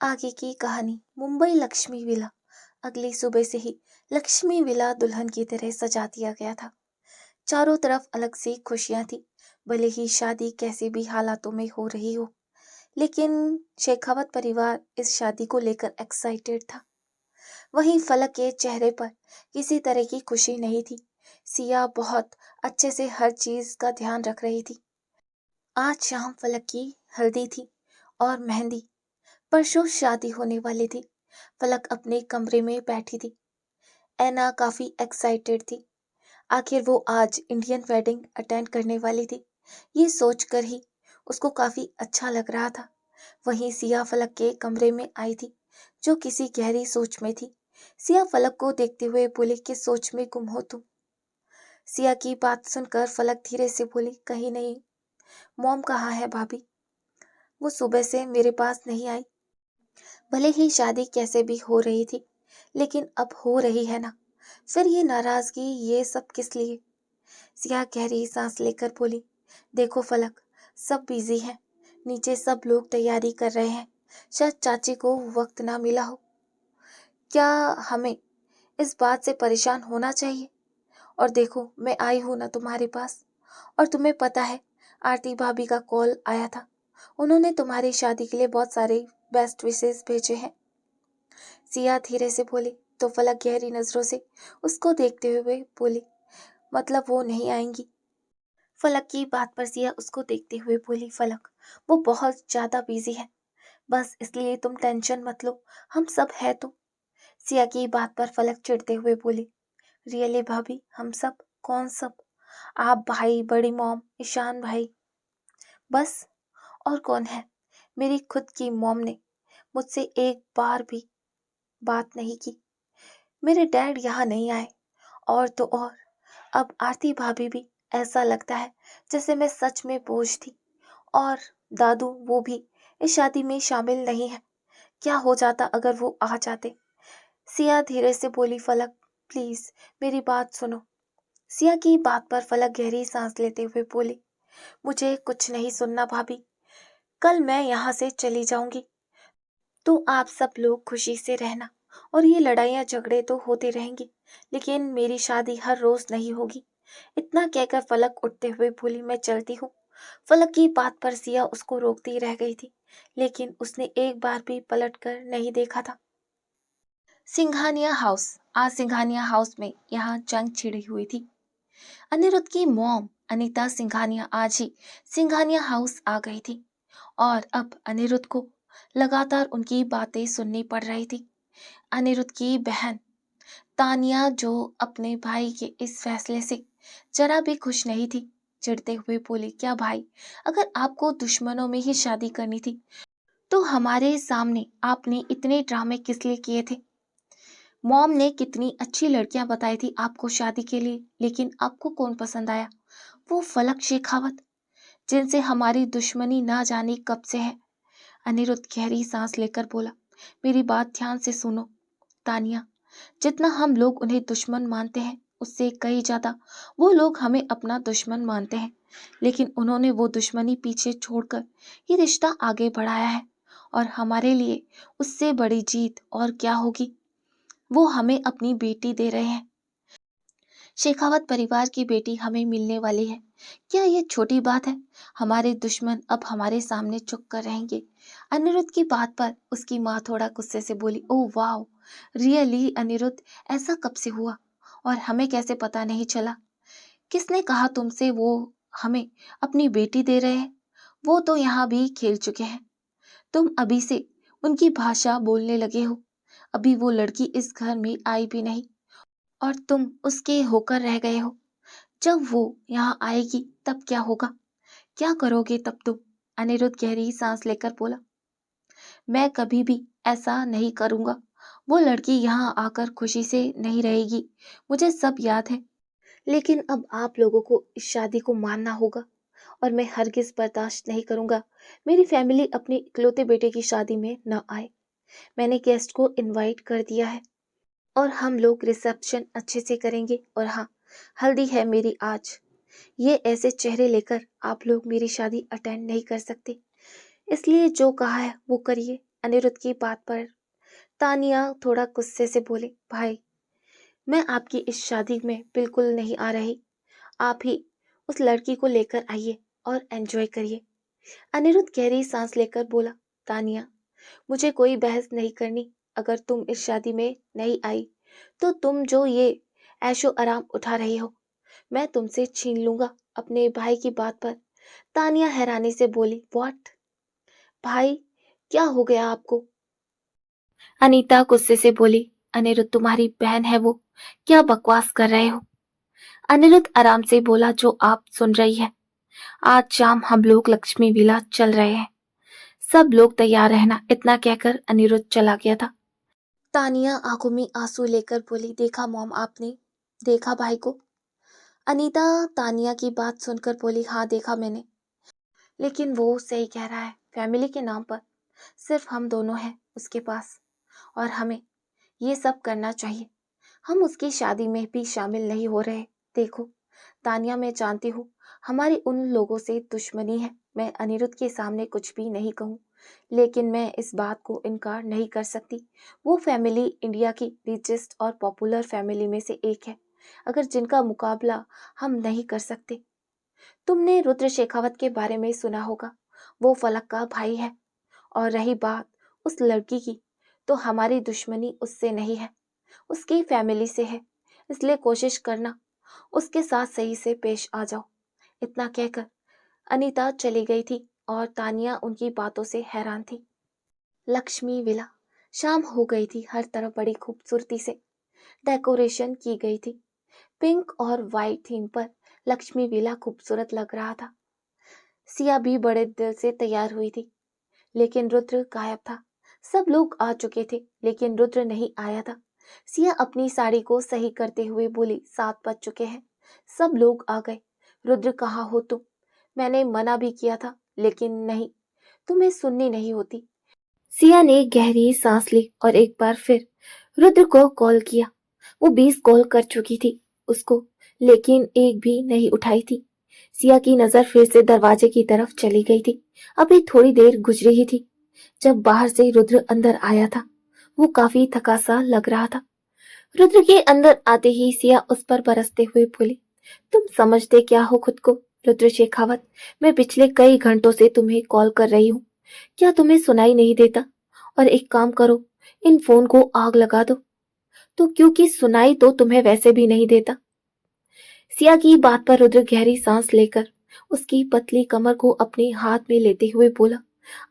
आगे की कहानी मुंबई लक्ष्मी विला। अगली सुबह से ही लक्ष्मी विला दुल्हन की तरह सजा दिया गया था। चारों तरफ अलग सी खुशियां थी। भले ही शादी कैसे भी हालातों में हो रही हो, लेकिन शेखावत परिवार इस शादी को लेकर एक्साइटेड था। वहीं फलक के चेहरे पर किसी तरह की खुशी नहीं थी। सिया बहुत अच्छे से हर चीज का ध्यान रख रही थी। आज शाम फलक की हल्दी थी और मेहंदी। परसों शादी होने वाली थी। फलक अपने कमरे में बैठी थी। ऐना काफी एक्साइटेड थी। आखिर वो आज इंडियन वेडिंग अटेंड करने वाली थी। ये सोचकर ही उसको काफी अच्छा लग रहा था। वहीं सिया फलक के कमरे में आई थी, जो किसी गहरी सोच में थी। सिया फलक को देखते हुए बोली कि सोच में गुम हो तुम। सिया की बात सुनकर फलक धीरे से बोली, कहीं नहीं। मॉम कहाँ है भाभी? वो सुबह से मेरे पास नहीं आई। भले ही शादी कैसे भी हो रही थी, लेकिन अब हो रही है ना, फिर ये नाराजगी, ये सब किस लिए? सिया गहरी सांस लेकर बोली, देखो फलक, सब बिजी हैं। नीचे सब लोग तैयारी कर रहे हैं। शायद चाची को वक्त ना मिला हो। क्या हमें इस बात से परेशान होना चाहिए? और देखो, मैं आई हूं ना तुम्हारे पास। और तुम्हें पता है, आरती भाभी का कॉल आया था। उन्होंने तुम्हारी शादी के लिए बहुत सारे बेस्ट विशेस भेजे हैं। सिया धीरे से बोली तो फलक गहरी नजरों से उसको देखते हुए बोली, मतलब वो नहीं आएंगी? फलक की बात पर सिया उसको देखते हुए बोली, फलक, वो बहुत ज्यादा बिजी है, बस इसलिए तुम टेंशन मत लो, हम सब है तो। सिया की बात पर फलक चिढ़ते हुए बोली, रियली भाभी, हम सब? कौन सब? आप, भाई, बड़ी मॉम, ईशान भाई, बस? और कौन है? मेरी खुद की मॉम ने मुझसे एक बार भी बात नहीं की। मेरे डैड यहाँ नहीं आए। और तो और, अब आरती भाभी भी, ऐसा लगता है जैसे मैं सच में बोझ थी। और दादू, वो भी इस शादी में शामिल नहीं है। क्या हो जाता अगर वो आ जाते? सिया धीरे से बोली, फलक प्लीज मेरी बात सुनो। सिया की बात पर फलक गहरी सांस लेते हुए बोली, मुझे कुछ नहीं सुनना भाभी। कल मैं यहाँ से चली जाऊंगी, तो आप सब लोग खुशी से रहना। और ये लड़ाइयाँ झगड़े तो होते रहेंगे, लेकिन मेरी शादी हर रोज नहीं होगी। इतना कहकर फलक उठते हुए बोली, मैं चलती हूँ। फलक की बात पर सिया उसको रोकती रह गई थी, लेकिन उसने एक बार भी पलट कर नहीं देखा था। सिंघानिया हाउस। आज सिंघानिया हाउस में यहाँ जंग छिड़ी हुई थी। अनिरुद्ध की मॉम अनीता सिंघानिया आज ही सिंघानिया हाउस आ गई थी, और अब अनिरुद्ध को लगातार उनकी बातें सुननी पड़ रही थी। अनिरुद्ध की बहन तानिया, जो अपने भाई के इस फैसले से जरा भी खुश नहीं थी, चिढ़ते हुए बोली, क्या भाई, अगर आपको दुश्मनों में ही शादी करनी थी तो हमारे सामने आपने इतने ड्रामे किस लिए किए थे? मॉम ने कितनी अच्छी लड़कियां बताई थी आपको शादी के लिए, लेकिन आपको कौन पसंद आया? वो फलक शेखावत, जिनसे हमारी दुश्मनी ना जाने कब से है। अनिरुद्ध गहरी सांस लेकर बोला, मेरी बात ध्यान से सुनो तानिया, जितना हम लोग उन्हें दुश्मन मानते हैं, उससे कहीं ज्यादा वो लोग हमें अपना दुश्मन मानते हैं। लेकिन उन्होंने वो दुश्मनी पीछे छोड़कर ये रिश्ता आगे बढ़ाया है, और हमारे लिए उससे बड़ी जीत और क्या होगी? वो हमें अपनी बेटी दे रहे हैं। शेखावत परिवार की बेटी हमें मिलने वाली है। क्या ये छोटी बात है? हमारे दुश्मन अब हमारे सामने झुक कर रहेंगे। अनिरुद्ध की बात पर उसकी माँ थोड़ा गुस्से से बोली, ओह वाओ, रियली अनिरुद्ध, ऐसा कब से हुआ? और हमें कैसे पता नहीं चला? किसने कहा तुमसे वो हमें अपनी बेटी दे रहे हैं? वो तो यहाँ भी खेल चुके हैं। तुम अभी से उनकी भाषा बोलने लगे हो। अभी वो लड़की इस घर में आई भी नहीं, और तुम उसके होकर रह गए हो। जब वो यहाँ आएगी तब क्या होगा? क्या करोगे तब तुम? अनिरुद्ध गहरी सांस लेकर बोला, मैं कभी भी ऐसा नहीं करूंगा। वो लड़की यहाँ आकर खुशी से नहीं रहेगी, मुझे सब याद है। लेकिन अब आप लोगों को इस शादी को मानना होगा, और मैं हरगिज बर्दाश्त नहीं करूंगा मेरी फैमिली अपने इकलौते बेटे की शादी में न आए। मैंने गेस्ट को इनवाइट कर दिया है, और हम लोग रिसेप्शन अच्छे से करेंगे। और हाँ, हल्दी है मेरी आज। ये ऐसे चेहरे लेकर आप लोग मेरी शादी अटेंड नहीं कर सकते, इसलिए जो कहा है वो करिए। अनिरुद्ध की बात पर तानिया थोड़ा गुस्से से बोली, भाई, मैं आपकी इस शादी में बिल्कुल नहीं आ रही। आप ही उस लड़की को लेकर आइए और एंजॉय करिए। अनिरुद्ध गहरी सांस लेकर बोला, तानिया, मुझे कोई बहस नहीं करनी। अगर तुम इस शादी में नहीं आई तो तुम जो ये ऐशो आराम उठा रही हो, मैं तुमसे छीन लूंगा। अपने भाई की बात पर तानिया हैरानी से बोली, व्हाट? भाई, क्या हो गया आपको? अनीता गुस्से से बोली, अनिरुद्ध तुम्हारी बहन है वो, क्या बकवास कर रहे हो? अनिरुद्ध आराम से बोला, जो आप सुन रही है। आज शाम हम लोग लक्ष्मी विला चल रहे हैं, सब लोग तैयार रहना। इतना कहकर अनिरुद्ध चला गया था। तानिया आंखों में आंसू लेकर बोली, देखा मॉम आपने? देखा भाई को? अनीता तानिया की बात सुनकर बोली, हाँ देखा मैंने, लेकिन वो सही कह रहा है। फैमिली के नाम पर सिर्फ हम दोनों हैं उसके पास, और हमें ये सब करना चाहिए। हम उसकी शादी में भी शामिल नहीं हो रहे। देखो तानिया, मैं जानती हूँ हमारी उन लोगों से दुश्मनी है। मैं अनिरुद्ध के सामने कुछ भी नहीं कहूँ, लेकिन मैं इस बात को इनकार नहीं कर सकती। वो फैमिली इंडिया की रिचेस्ट और पॉपुलर फैमिली में से एक है, अगर जिनका मुकाबला हम नहीं कर सकते। तुमने रुद्र शेखावत के बारे में सुना होगा, वो फलक का भाई है। और रही बात उस लड़की की, तो हमारी दुश्मनी उससे नहीं है, उसकी फैमिली से है। इसलिए कोशिश करना उसके साथ सही से पेश आ जाओ। इतना कहकर अनीता चली गई थी और तानिया उनकी बातों से हैरान थी। लक्ष्मी विला। शाम हो गई थी। हर तरफ बड़ी खूबसूरती से डेकोरेशन की गई थी। पिंक और वाइट थीम पर लक्ष्मी विला खूबसूरत लग रहा था। सिया भी बड़े दिल से तैयार हुई थी, लेकिन रुद्र गायब था। सब लोग आ चुके थे, लेकिन रुद्र नहीं आया था। सिया अपनी साड़ी को सही करते हुए बोली, 7 बज चुके हैं, सब लोग आ गए। रुद्र, कहाँ हो तुम? मैंने मना भी किया था, लेकिन नहीं, तुम्हें सुननी नहीं होती। सिया ने गहरी सांस ली और एक बार फिर रुद्र को कॉल किया। वो 20 कॉल कर चुकी थी उसको, लेकिन एक भी नहीं उठाई थी। सिया की नजर फिर से दरवाजे की तरफ चली गई थी। अभी थोड़ी देर गुजरी ही थी जब बाहर से रुद्र अंदर आया था। वो काफी थका सा लग रहा था। रुद्र के अंदर आते ही सिया उस पर बरसते हुए बोली, तुम समझते क्या हो खुद को? रुद्र शेखावत, मैं पिछले कई घंटों से तुम्हें कॉल कर रही हूँ, क्या तुम्हें सुनाई नहीं देता? और एक काम करो, इन फोन को आग लगा दो। तो क्योंकि सुनाई तो तुम्हें वैसे भी नहीं देता। सिया की बात पर रुद्र गहरी सांस लेकर उसकी पतली कमर को अपने हाथ में लेते हुए बोला,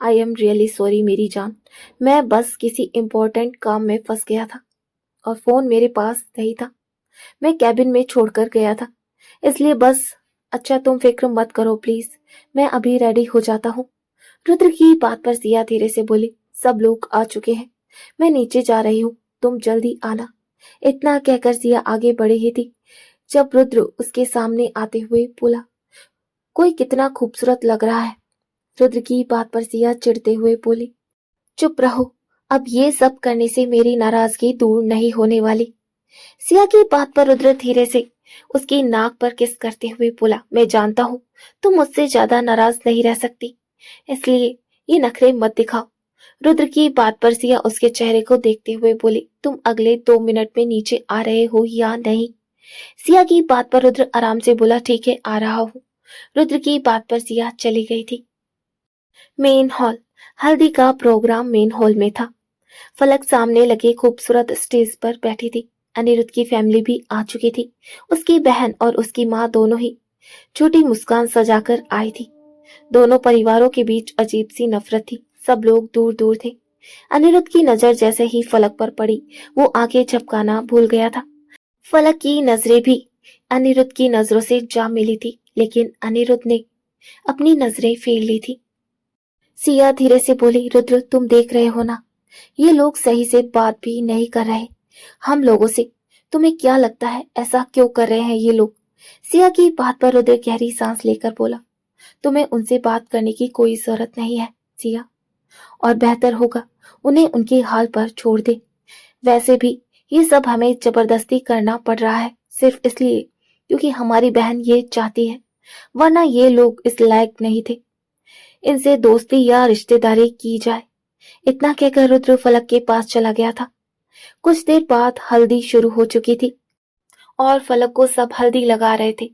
आई एम रियली सॉरी मेरी जान, मैं बस किसी इम्पोर्टेंट काम में फंस गया था और फोन मेरे पास नहीं था। मैं कैबिन में छोड़कर गया था, इसलिए बस। अच्छा तुम फिक्र मत करो प्लीज, मैं अभी रेडी हो जाता हूँ। रुद्र की बात पर सिया धीरे से बोली, सब लोग आ चुके हैं, मैं नीचे जा रही हूँ, तुम जल्दी आना। इतना कहकर सिया आगे बढ़ी ही थी जब रुद्र उसके सामने आते हुए बोला, कोई कितना खूबसूरत लग रहा है। रुद्र की बात पर सिया चिढ़ते हुए बोली, चुप रहो, अब ये सब करने से मेरी नाराजगी दूर नहीं होने वाली। सिया की बात पर रुद्र धीरे से उसकी नाक पर किस करते हुए बोला, मैं जानता हूँ तुम मुझसे ज्यादा नाराज नहीं रह सकती, इसलिए ये नखरे मत दिखाओ। रुद्र की बात पर सिया उसके चेहरे को देखते हुए बोली, तुम अगले 2 मिनट में नीचे आ रहे हो या नहीं? सिया की बात पर रुद्र आराम से बोला, ठीक है आ रहा हूँ। रुद्र की बात पर सिया चली गई थी। Main hall. हल्दी का प्रोग्राम मेन हॉल में था। फलक सामने लगे खूबसूरत स्टेज पर बैठी थी। अनिरुद्ध की फैमिली भी आ चुकी थी। उसकी बहन और उसकी माँ दोनों ही छोटी मुस्कान सजाकर आई थी। दोनों परिवारों के बीच अजीब सी नफरत थी। सब लोग दूर दूर थे। अनिरुद्ध की नजर जैसे ही फलक पर पड़ी, वो आगे झपकाना भूल गया था। फलक की नजरें भी अनिरुद्ध की नजरों से जा मिली थी, लेकिन अनिरुद्ध ने अपनी नजरें फेर ली थी। सिया धीरे से बोली, रुद्र तुम देख रहे हो ना, ये लोग सही से बात भी नहीं कर रहे हम लोगों से। तुम्हें क्या लगता है ऐसा क्यों कर रहे हैं ये लोग? सिया की बात पर रुद्र गहरी सांस लेकर बोला, तुम्हें उनसे बात करने की कोई जरूरत नहीं है सिया, और बेहतर होगा उन्हें उनके हाल पर छोड़ दे। वैसे भी ये सब हमें जबरदस्ती करना पड़ रहा है, सिर्फ इसलिए क्योंकि हमारी बहन ये चाहती है, वरना ये लोग इस लायक नहीं थे इनसे दोस्ती या रिश्तेदारी की जाए। इतना कहकर रुद्र फलक के पास चला गया था। कुछ देर बाद हल्दी शुरू हो चुकी थी और फलक को सब हल्दी लगा रहे थे,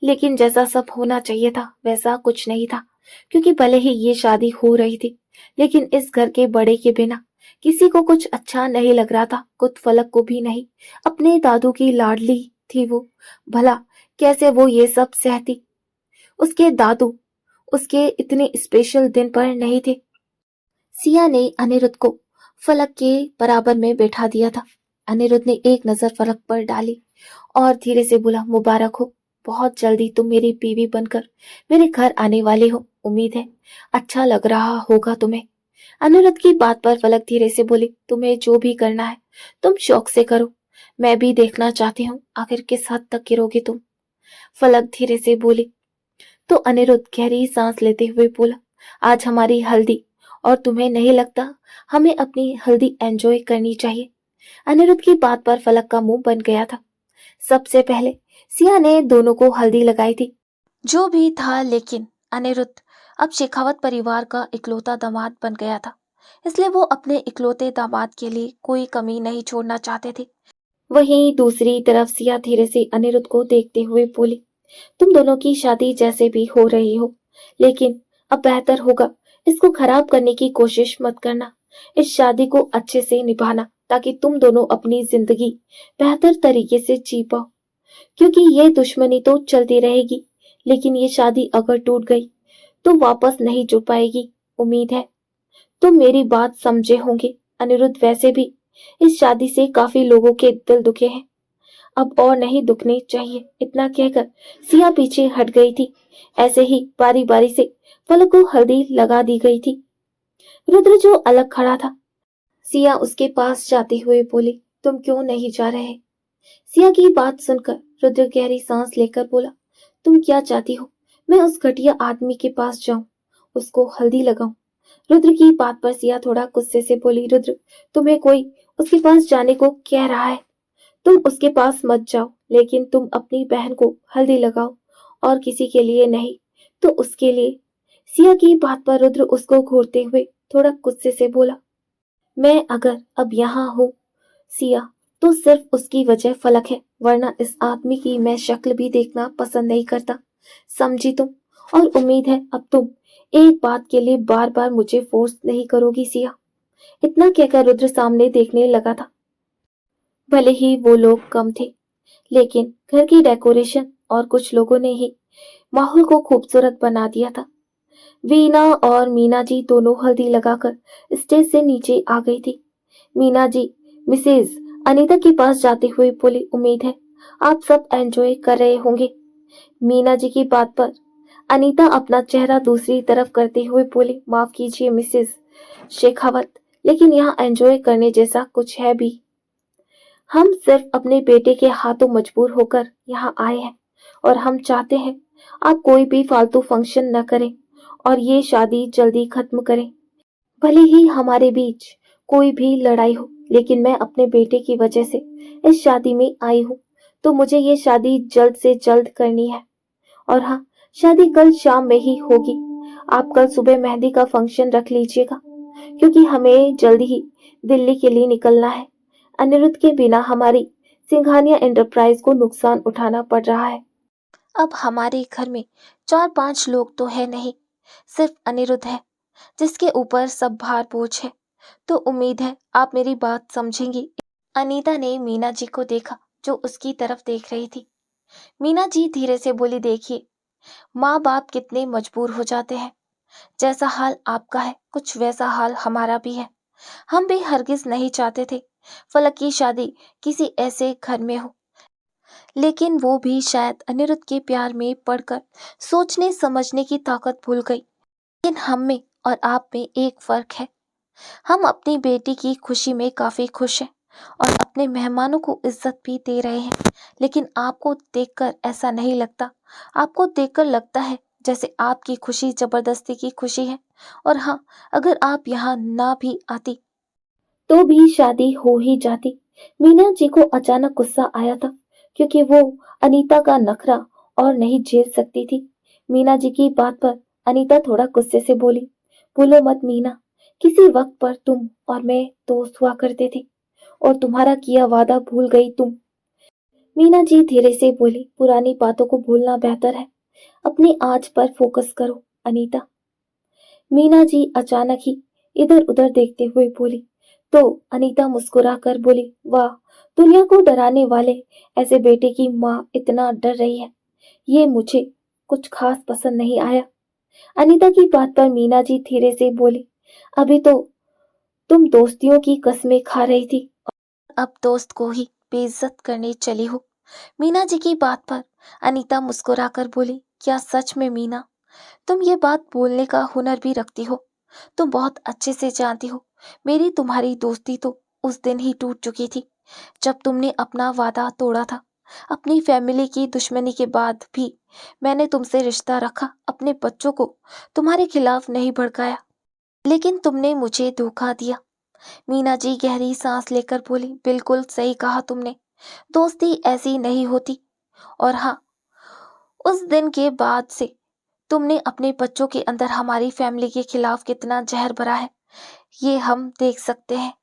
लेकिन जैसा सब होना चाहिए था वैसा कुछ नहीं था, क्योंकि भले ही ये शादी हो रही थी, लेकिन इस घर के बड़े के बिना किसी को कुछ अच्छा नहीं लग रहा था, खुद फलक को भी नहीं। अपने दादू की लाडली थी वो, भला कैसे वो ये सब सहती। उसके दादू उसके इतने स्पेशल दिन पर नहीं थे। सिया ने अनिरुद्ध को फलक के बराबर में बैठा दिया था। अनिरुद्ध ने एक नजर फलक पर डाली और धीरे से बोला, मुबारक हो, बहुत जल्दी तुम मेरी बीवी बनकर मेरे घर आने वाले हो। उम्मीद है अच्छा लग रहा होगा तुम्हें। अनिरुद्ध की बात पर फलक धीरे से बोली, तुम्हें जो भी करना है तुम शौक से करो, मैं भी देखना चाहती हूँ आखिर किस हद तक गिरोगे तुम। फलक धीरे से बोली। तो अनिरुद्ध गहरी सांस लेते हुए बोला, आज हमारी हल्दी, और तुम्हें नहीं लगता हमें अपनी हल्दी एंजॉय करनी चाहिए। अनिरुद्ध की बात पर फलक का मुंह बन गया था। सबसे पहले सिया ने दोनों को हल्दी लगाई थी, जो भी था, लेकिन अनिरुद्ध अब शेखावत परिवार का इकलौता दामाद बन गया था, इसलिए वो अपने इकलौते दामाद के लिए कोई कमी नहीं छोड़ना चाहते थे। वहीं दूसरी तरफ सिया धीरे से अनिरुद्ध को देखते हुए बोली, तुम दोनों की शादी जैसे भी हो रही हो, लेकिन अब बेहतर होगा इसको खराब करने की कोशिश मत करना। इस शादी को अच्छे से निभाना ताकि तुम दोनों अपनी जिंदगी बेहतर तरीके से जी पाओ, क्योंकि ये दुश्मनी तो चलती रहेगी, लेकिन ये शादी अगर टूट गई तो वापस नहीं जुड़ पाएगी। उम्मीद है तुम मेरी बात समझे होंगे। अनिरुद्ध, वैसे भी इस शादी से काफी लोगों के दिल दुखे हैं, अब और नहीं दुखने चाहिए। इतना कहकर सिया पीछे हट गई थी। ऐसे ही बारी बारी से फलक को हल्दी लगा दी गई थी। रुद्र जो अलग खड़ा था, सिया उसके पास जाते हुए बोली, तुम क्यों नहीं जा रहे। सिया की बात सुनकर रुद्र गहरी सांस लेकर बोला, तुम क्या चाहती हो, मैं उस घटिया आदमी के पास जाऊं, उसको हल्दी लगाऊं। रुद्र की बात पर सिया थोड़ा गुस्से से बोली, रुद्र, तुम्हें कोई उसके पास जाने को कह रहा है, तुम उसके पास मत जाओ, लेकिन तुम अपनी बहन को हल्दी लगाओ, और किसी के लिए नहीं तो उसके लिए। सिया की बात पर रुद्र उसको घूरते हुए थोड़ा गुस्से से बोला, मैं अगर अब यहाँ हूँ सिया, तो सिर्फ उसकी वजह फलक है, वरना इस आदमी की मैं शक्ल भी देखना पसंद नहीं करता, समझी तुम। और उम्मीद है अब तुम एक बात के लिए बार बार मुझे फोर्स नहीं करोगी सिया। इतना कहकर रुद्र सामने देखने लगा था। भले ही वो लोग कम थे, लेकिन घर की डेकोरेशन और कुछ लोगों ने ही माहौल को खूबसूरत बना दिया था। वीना और मीना जी दोनों हल्दी लगाकर स्टेज से नीचे आ गई थी। मीना जी मिसेज अनीता के पास जाते हुए बोली, उम्मीद है आप सब एंजॉय कर रहे होंगे। मीना जी की बात पर अनीता अपना चेहरा दूसरी तरफ करते हुए बोली, माफ कीजिए मिसेज शेखावत, लेकिन यहाँ एंजॉय करने जैसा कुछ है भी। हम सिर्फ अपने बेटे के हाथों मजबूर होकर यहाँ आए हैं, और हम चाहते हैं आप कोई भी फालतू फंक्शन न करें और ये शादी जल्दी खत्म करें। भले ही हमारे बीच कोई भी लड़ाई हो, लेकिन मैं अपने बेटे की वजह से इस शादी में आई हूँ, तो मुझे ये शादी जल्द से जल्द करनी है। और हाँ, शादी कल शाम में ही होगी। आप कल सुबह मेहंदी का फंक्शन रख लीजिएगा, क्योंकि हमें जल्दी ही दिल्ली के लिए निकलना है। अनिरुद्ध के बिना हमारी सिंघानिया एंटरप्राइज को नुकसान उठाना पड़ रहा है। अब हमारे घर में 4-5 लोग तो है नहीं, सिर्फ अनिरुद्ध है जिसके ऊपर सब भार बोझ है। तो उम्मीद है आप मेरी बात समझेंगी। अनीता ने मीना जी को देखा जो उसकी तरफ देख रही थी। मीना जी धीरे से बोली, देखिए माँ बाप कितने मजबूर हो जाते हैं, जैसा हाल आपका है कुछ वैसा हाल हमारा भी है। हम भी हरगिज नहीं चाहते थे फलक की शादी किसी ऐसे घर में हो, लेकिन वो भी शायद अनिरुद्ध के प्यार में पड़कर सोचने समझने की ताकत भूल गई। लेकिन हम में और आप में एक फर्क है, हम अपनी बेटी की खुशी में काफी खुश हैं और अपने मेहमानों को इज्जत भी दे रहे हैं, लेकिन आपको देखकर ऐसा नहीं लगता। आपको देखकर लगता है जैसे आपकी खुशी जबरदस्ती की खुशी है। और हाँ, अगर आप यहाँ ना भी आती तो भी शादी हो ही जाती। मीना जी को अचानक गुस्सा आया था, क्योंकि वो अनीता का नखरा और नहीं झेल सकती थी। मीना जी की बात पर अनीता थोड़ा गुस्से से बोली, बोलो मत मीना, किसी वक्त पर तुम और मैं दोस्त हुआ करते थे और तुम्हारा किया वादा भूल गई तुम। मीना जी धीरे से बोली, पुरानी बातों को भूलना बेहतर है। अपनी आज पर फोकस करो अनीता। मीना जी अचानक ही इधर उधर देखते हुए बोली। तो अनीता मुस्कुराकर बोली, वाह, दुनिया को डराने वाले ऐसे बेटे की माँ इतना डर रही है, ये मुझे कुछ खास पसंद नहीं आया। अनीता की बात पर मीना जी धीरे से बोली, अभी तो तुम दोस्तियों की कस्में खा रही थी, अब दोस्त को ही बेइज्जत करने चली हो। मीना जी की बात पर अनीता मुस्कुराकर बोली, क्या सच में मीना, तुम ये बात बोलने का हुनर भी रखती हो। तुम बहुत अच्छे से जानती हो मेरी तुम्हारी दोस्ती तो उस दिन ही टूट चुकी थी जब तुमने अपना वादा तोड़ा था। अपनी फैमिली की दुश्मनी के बाद भी मैंने तुमसे रिश्ता रखा, अपने बच्चों को तुम्हारे खिलाफ नहीं भड़काया, लेकिन तुमने मुझे धोखा दिया। मीना जी गहरी सांस लेकर बोली, बिल्कुल सही कहा तुमने, दोस्ती ऐसी नहीं होती। और हाँ, उस दिन के बाद से तुमने अपने बच्चों के अंदर हमारी फैमिली के खिलाफ कितना जहर भरा है, ये हम देख सकते हैं,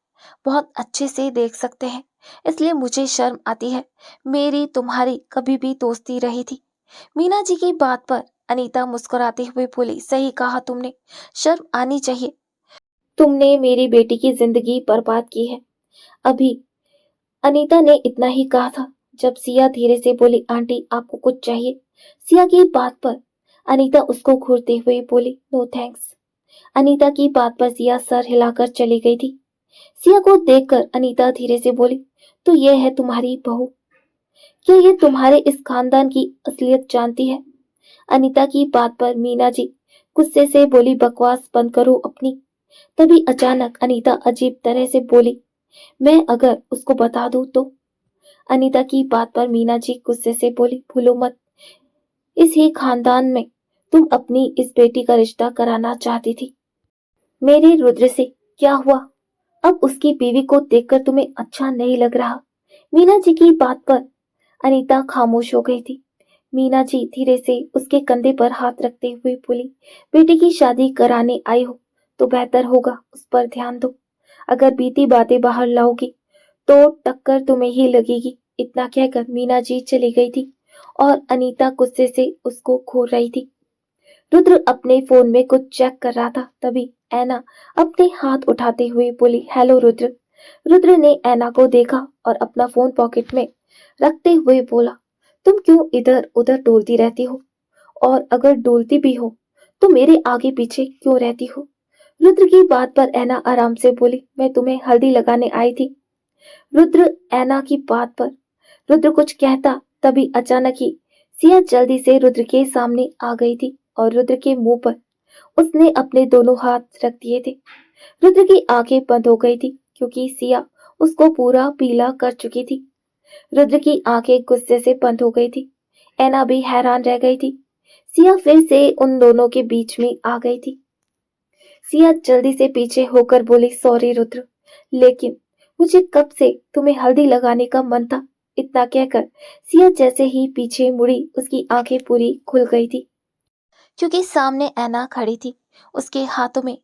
बहुत अच्छे से देख सकते हैं। इसलिए मुझे शर्म आती है, मेरी तुम्हारी कभी भी दोस्ती रही थी। मीना जी की बात पर अनीता मुस्कुराते हुए बोली, सही कहा तुमने, शर्म आनी चाहिए। तुमने मेरी बेटी की जिंदगी बर्बाद की है। अभी अनीता ने इतना ही कहा था जब सिया धीरे से बोली, आंटी आपको कुछ चाहिए? सिया की बात पर अनीता उसको घूरते हुए बोली, नो थैंक्स। अनीता की बात पर सिया सर हिलाकर चली गई थी। सिया को देखकर अनीता धीरे से बोली, तो ये है तुम्हारी बहू? क्या ये तुम्हारे इस खानदान की असलियत जानती है? अनीता की बात पर मीना जी गुस्से से बोली, बकवास बंद करो अपनी। तभी अचानक अनीता अजीब तरह से बोली, मैं अगर उसको बता दूं तो? अनीता की बात पर मीना जी गुस्से से बोली, भूलो मत, इस ही खानदान में तुम अपनी इस बेटी का रिश्ता कराना चाहती थी। मेरे रुद्र से क्या हुआ? अब उसकी बीवी को देखकर तुम्हें अच्छा नहीं लग रहा? मीना जी की बात पर अनीता खामोश हो गई थी। मीना जी धीरे से उसके कंधे पर हाथ रखते हुए बोली, बेटी की शादी कराने आई हो तो बेहतर होगा उस पर ध्यान दो। अगर बीती बातें बाहर लाओगी तो टक्कर तुम्हें ही लगेगी। इतना कहकर मीना जी चली गई थी और अनीता गुस्से से उसको घूर रही थी। रुद्र अपने फोन में कुछ चेक कर रहा था, तभी ऐना अपने हाथ उठाते हुए बोली, हेलो रुद्र। रुद्र ने ऐना को देखा और अपना फोन पॉकेट में रखते हुए बोला, तुम क्यों इधर उधर डोलती रहती हो? और अगर डोलती भी हो तो मेरे आगे पीछे क्यों रहती हो? रुद्र की बात पर ऐना आराम से बोली, मैं तुम्हें हल्दी लगाने आई थी। रुद्र ऐना की बात पर रुद्र कुछ कहता, तभी अचानक ही सिया जल्दी से रुद्र के सामने आ गई थी और रुद्र के मुंह पर उसने अपने दोनों हाथ रख दिए थे। रुद्र की आंखें बंद हो गई थी क्योंकि सिया उसको पूरा पीला कर चुकी थी। रुद्र की आंखें गुस्से से बंद हो गई थी। ऐना भी हैरान रह गई थी। सिया फिर से उन दोनों के बीच में आ गई थी। सिया जल्दी से पीछे होकर बोली, सॉरी रुद्र, लेकिन मुझे कब से तुम्हें हल्दी लगाने का मन था। इतना कहकर सिया जैसे ही पीछे मुड़ी उसकी आंखें पूरी खुल गई थी क्योंकि सामने ऐना खड़ी थी। उसके हाथों में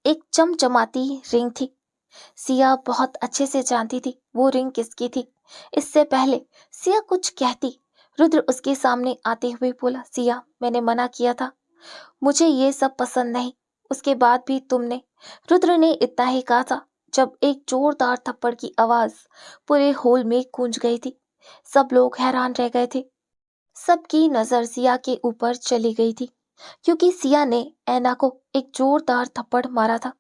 एक चमचमाती रिंग थी। सिया बहुत अच्छे से जानती थी वो रिंग किसकी थी। इससे पहले सिया कुछ कहती, रुद्र उसके सामने आते हुए बोला, सिया मैंने मना किया था, मुझे ये सब पसंद नहीं। उसके बाद भी तुमने। रुद्र ने इतना ही कहा था जब एक जोरदार थप्पड़ की आवाज पूरे हॉल में गूंज गई थी। सब लोग हैरान रह गए थे। सबकी नजर सिया के ऊपर चली गई थी क्योंकि सिया ने ऐना को एक जोरदार थप्पड़ मारा था।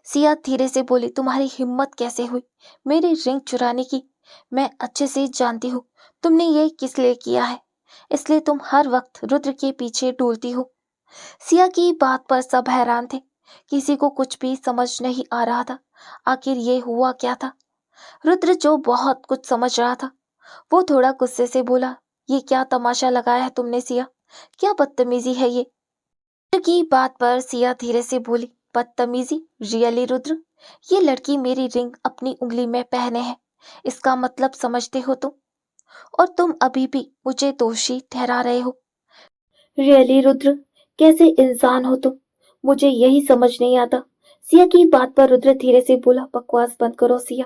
सिया धीरे से बोली, तुम्हारी हिम्मत कैसे हुई मेरी रिंग चुराने की? मैं अच्छे से जानती हूँ तुमने ये किस लिए किया है, इसलिए तुम हर वक्त रुद्र के पीछे डोलती हो। सिया की बात पर सब हैरान थे। किसी को कुछ भी समझ नहीं आ रहा था आखिर ये हुआ क्या था। रुद्र जो बहुत कुछ समझ रहा था वो थोड़ा गुस्से से बोला, ये क्या तमाशा लगाया है तुमने सिया, क्या बदतमीजी है ये? रुद्र की बात पर सिया धीरे से बोली, बदतमीजी? रियली रुद्र, ये लड़की मेरी रिंग अपनी उंगली में पहने है, इसका मतलब समझते हो तुम? और तुम अभी भी मुझे दोषी ठहरा रहे हो। रियली रुद्र, कैसे इंसान हो तुम? मुझे यही समझ नहीं आता सिया की बात पर रुद्र धीरे से बोला, बकवास बंद करो सिया।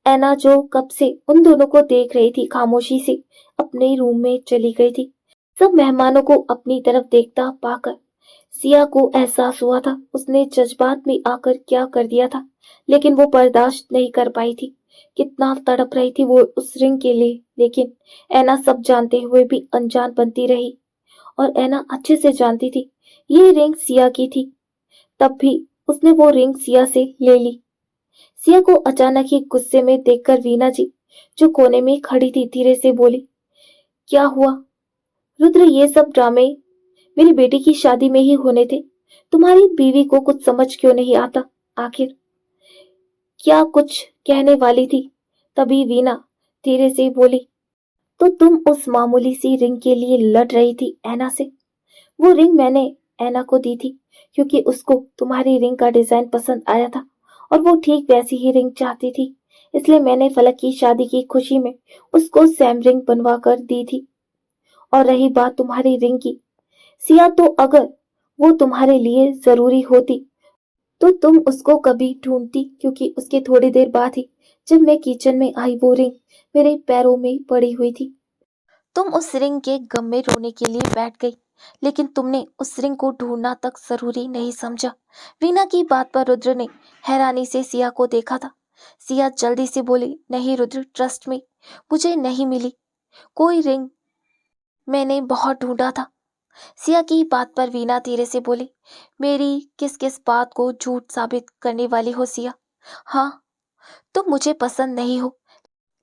ऐना जो कब से उन दोनों को देख रही थी, खामोशी से अपने रूम में चली गई थी। सब मेहमानों को अपनी तरफ देखता पाकर सिया को एहसास हुआ था उसने जज्बात में आकर क्या कर दिया था, लेकिन वो बर्दाश्त नहीं कर पाई थी। कितना तड़प रही थी वो उस रिंग के लिए, लेकिन ऐना सब जानते हुए भी अनजान बनती रही। और ऐना अच्छे से जानती थी ये रिंग सिया की थी, तब भी उसने वो रिंग सिया से ले ली। सिया को अचानक ही गुस्से में देखकर वीना जी, जो कोने में खड़ी थी, धीरे से बोली, क्या हुआ रुद्र? ये सब ड्रामे मेरी बेटी की शादी में ही होने थे। तुम्हारी बीवी को कुछ समझ क्यों नहीं आता? आखिर क्या कुछ कहने वाली थी, तभी वीना धीरे से बोली, तो तुम उस मामूली सी रिंग के लिए लड़ रही थी ऐना से? वो रिंग मैंने ऐना को दी थी क्योंकि उसको तुम्हारी रिंग का डिजाइन पसंद आया था और वो ठीक वैसी ही रिंग चाहती थी, इसलिए मैंने फलक की शादी की खुशी में उसको सेम रिंग बनवा कर दी थी। और रही बात तुम्हारी रिंग की, सिया, तो अगर वो तुम्हारे लिए जरूरी होती तो तुम उसको कभी ढूंढती, क्योंकि उसके थोड़ी देर बाद ही जब मैं किचन में आई वो रिंग मेरे पैरों में पड़ी हुई थी। तुम उस रिंग के गम में रोने के लिए बैठ गई, लेकिन तुमने उस रिंग को ढूंढना तक जरूरी नहीं समझा। वीना की बात पर रुद्र ने हैरानी से सिया को देखा था। सिया जल्दी से बोली, नहीं रुद्र, ट्रस्ट में, मुझे नहीं मिली कोई रिंग, मैंने बहुत ढूंढा था। सिया की बात पर वीना धीरे से बोली, मेरी किस किस बात को झूठ साबित करने वाली हो सिया? हाँ, तुम मुझे पसंद नहीं हो,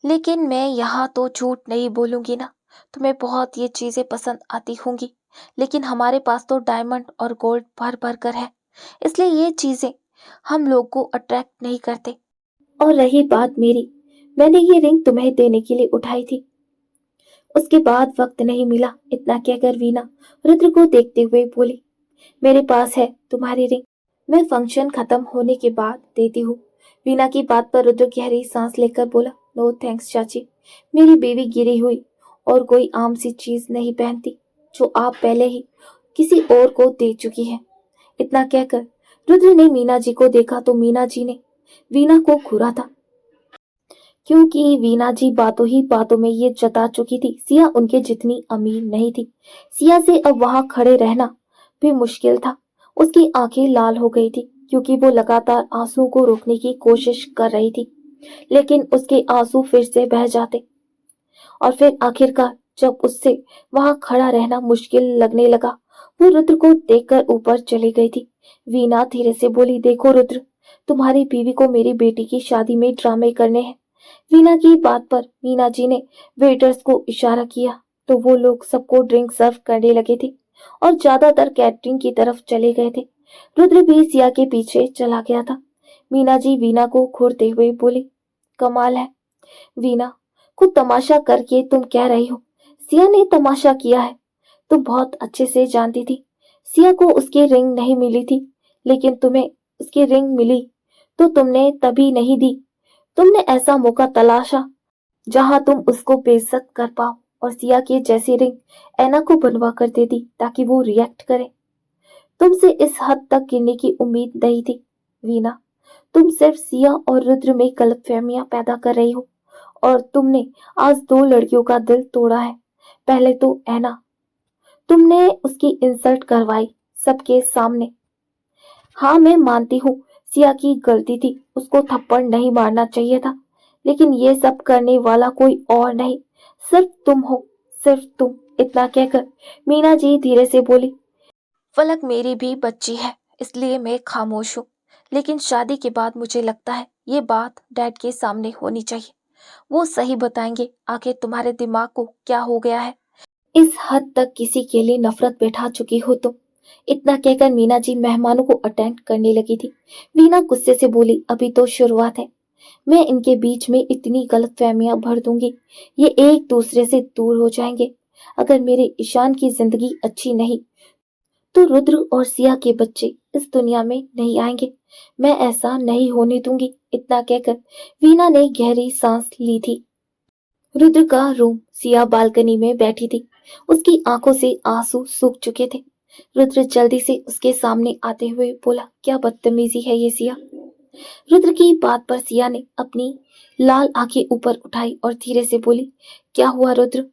लेकिन मैं यहाँ तो झूठ नहीं बोलूंगी ना। तुम्हें बहुत ये चीजें पसंद आती होंगी, लेकिन हमारे पास तो डायमंड और गोल्ड भर भर कर है, इसलिए ये चीजें हम लोग को अट्रैक्ट नहीं करते। और रही बात मेरी, मैंने ये रिंग तुम्हें देने के लिए उठाई थी, उसके बाद वक्त नहीं मिला। इतना कहकर वीना रुद्र को देखते हुए बोली, मेरे पास है तुम्हारी रिंग, मैं फंक्शन खत्म होने के बाद देती हूँ। वीना की बात पर रुद्र गहरी सांस लेकर बोला, नो थैंक्स चाची, मेरी बेबी गिरी हुई और कोई आम सी चीज नहीं पहनती जो आप पहले ही किसी और को दे चुकी है। इतना कहकर रुद्र ने मीना जी को देखा तो मीना जी ने वीना को घूरा था, क्योंकि वीना जी बातों ही बातों में ये जता चुकी थी सिया उनके जितनी अमीर नहीं थी। सिया से अब वहां खड़े रहना भी मुश्किल था। उसकी आंखें लाल हो गई थी क्योंकि वो लगातार आंसू को रोकने की कोशिश कर रही थी, लेकिन उसके आंसू फिर से बह जाते। और फिर आखिरकार जब उससे वहां खड़ा रहना मुश्किल लगने लगा, वो रुद्र को देखकर ऊपर चली गई थी। वीना धीरे से बोली, देखो रुद्र, तुम्हारी बीवी को मेरी बेटी की शादी में ड्रामे करने हैं। वीना की बात पर मीना जी ने वेटर्स को इशारा किया तो वो लोग सबको ड्रिंक सर्व करने लगे थे और ज्यादातर कैटरिंग की तरफ चले गए थे। रुद्र भी सिया के पीछे चला गया था। मीना जी वीना को घूरते हुए बोली, कमाल है वीना, कुछ तमाशा करके तुम कह रही हो सिया ने तमाशा किया है? तुम बहुत अच्छे से जानती थी सिया को उसकी रिंग नहीं मिली थी, लेकिन तुम्हें उसकी रिंग मिली तो तुमने तभी नहीं दी। तुमने ऐसा मौका तलाशा जहां तुम उसको बेइज्जत कर पाओ और सिया की जैसी रिंग ऐना को बनवा कर दे दी ताकि वो रिएक्ट करे। तुमसे इस हद तक गिरने की उम्मीद नहीं थी वीना। तुम सिर्फ सिया और रुद्र में गलतफहमियां पैदा कर रही हो और तुमने आज दो लड़कियों का दिल तोड़ा है। पहले तो ऐना, तुमने उसकी इंसल्ट करवाई सबके सामने। हाँ, मैं मानती हूँ सिया की गलती थी, उसको थप्पड़ नहीं मारना चाहिए था, लेकिन ये सब करने वाला कोई और नहीं, सिर्फ तुम हो, सिर्फ तुम। इतना कहकर मीना जी धीरे से बोली, फलक मेरी भी बच्ची है, इसलिए मैं खामोश हूँ, लेकिन शादी के बाद मुझे लगता है ये बात डैड के सामने होनी चाहिए। वो सही बताएंगे आखिर तुम्हारे दिमाग को क्या हो गया है। इस हद तक किसी के लिए नफरत बैठा चुकी हो तुम। इतना कहकर मीना जी मेहमानों को अटेंड करने लगी थी। वीना गुस्से से बोली, अभी तो शुरुआत है, मैं इनके बीच में इतनी गलतफहमियां भर दूंगी ये एक दूसरे से दूर हो जाएंगे। अगर मेरे ईशान की जिंदगी अच्छी नहीं तो रुद्र और सिया के बच्चे इस दुनिया में नहीं आएंगे। मैं ऐसा नहीं होने दूंगी। इतना कहकर वीना ने गहरी सांस ली थी। रुद्र का रूम, सिया बालकनी में बैठी थी, उसकी आंखों से आंसू सूख चुके थे। रुद्र जल्दी से उसके सामने आते हुए बोला, क्या बदतमीजी है ये सिया। रुद्र की बात पर सिया ने अपनी लाल आंखें ऊपर उठाई और धीरे से बोली, क्या हुआ रुद्र,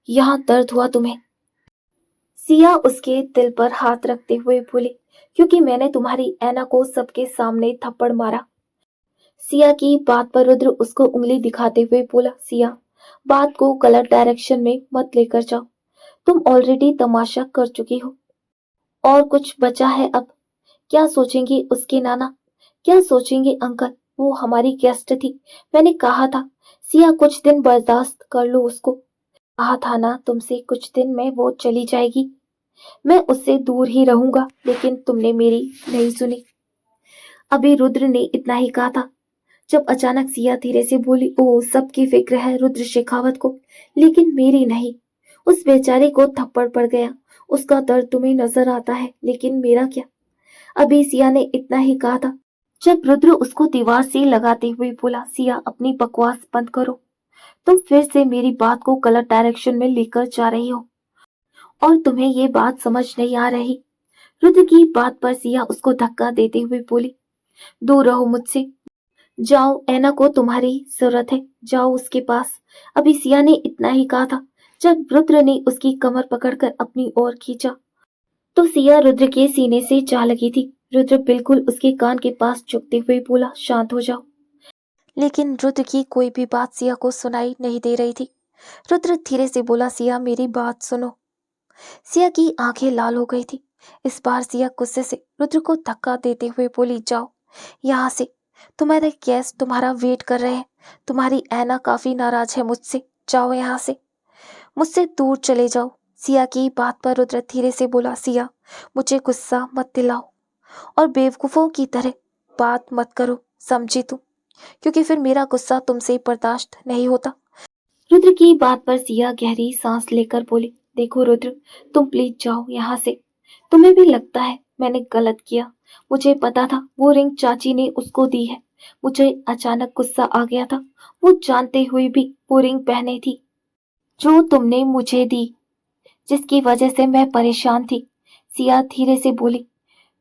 यहाँ दर्द हुआ तुम्हें। सिया उसके दिल पर हाथ रखते हुए बोली, क्योंकि मैंने तुम्हारी ऐना को सबके सामने थप्पड़ मारा। सिया की बात पर रुद्र उसको उंगली दिखाते हुए बोला, सिया बात को गलत डायरेक्शन में मत लेकर जाओ, तुम ऑलरेडी तमाशा कर चुकी हो और कुछ बचा है अब। क्या सोचेंगे उसके नाना, क्या सोचेंगे अंकल, वो हमारी गेस्ट थी। मैंने कहा था सिया कुछ दिन बर्दाश्त कर लो उसको, कहा था ना तुमसे कुछ दिन में वो चली जाएगी, मैं उससे दूर ही रहूंगा, लेकिन तुमने मेरी नहीं सुनी। अभी रुद्र ने इतना ही कहा था जब अचानक सिया धीरे से बोली, ओ सबकी फिक्र है रुद्र शेखावत को, लेकिन मेरी नहीं। उस बेचारे को थप्पड़ पड़ गया, उसका दर्द तुम्हें नजर आता है, लेकिन मेरा क्या। अभी सिया ने इतना ही कहा था जब रुद्र उसको दीवार से लगाते हुए बोला, सिया अपनी बकवास बंद करो, तुम फिर से मेरी बात को गलत डायरेक्शन में लेकर जा रही हो और तुम्हें ये बात समझ नहीं आ रही। रुद्र की बात पर सिया उसको धक्का देते हुए बोली, दूर रहो मुझसे, जाओ ऐना को तुम्हारी जरूरत है, जाओ उसके पास। अभी सिया ने इतना ही कहा था जब रुद्र ने उसकी कमर पकड़कर अपनी ओर खींचा तो सिया रुद्र के सीने से जा लगी थी। रुद्र बिल्कुल उसके कान के पास झुकते हुए बोला, शांत हो जाओ। लेकिन रुद्र की कोई भी बात सिया को सुनाई नहीं दे रही थी। रुद्र धीरे से बोला, सिया मेरी बात सुनो। सिया की आंखें लाल हो गई थी। इस बार सिया गुस्से से रुद्र को धक्का देते हुए बोली, जाओ यहाँ से, तुम्हारे गेस्ट तुम्हारा वेट कर रहे हैं, तुम्हारी ऐना काफी नाराज है मुझसे, जाओ यहाँ से, मुझसे दूर चले जाओ। सिया की बात पर रुद्र धीरे से बोला, सिया मुझे गुस्सा मत दिलाओ और बेवकूफों की तरह बात मत करो, समझी तुम, क्योंकि फिर मेरा गुस्सा तुमसे बर्दाश्त नहीं होता। रुद्र की बात पर सिया गहरी सांस लेकर बोली, देखो रुद्र, तुम प्लीज जाओ यहाँ से। तुम्हें भी लगता है मैंने गलत किया, मुझे पता था वो रिंग चाची ने उसको दी है, मुझे अचानक गुस्सा आ गया था, वो जानते हुए भी वो रिंग पहने थी जो तुमने मुझे दी, जिसकी वजह से मैं परेशान थी। सिया धीरे से बोली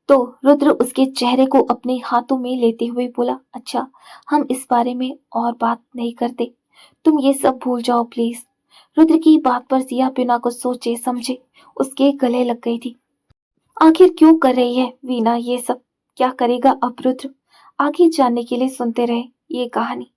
तो रुद्र उसके चेहरे को अपने हाथों में लेते हुए बोला, अच्छा हम इस बारे में और बात नहीं करते, तुम ये सब भूल जाओ प्लीज। रुद्र की बात पर सिया बिना कुछ सोचे समझे उसके गले लग गई थी। आखिर क्यों कर रही है वीना ये सब, क्या करेगा अब रुद्र। आगे जानने के लिए सुनते रहे ये कहानी।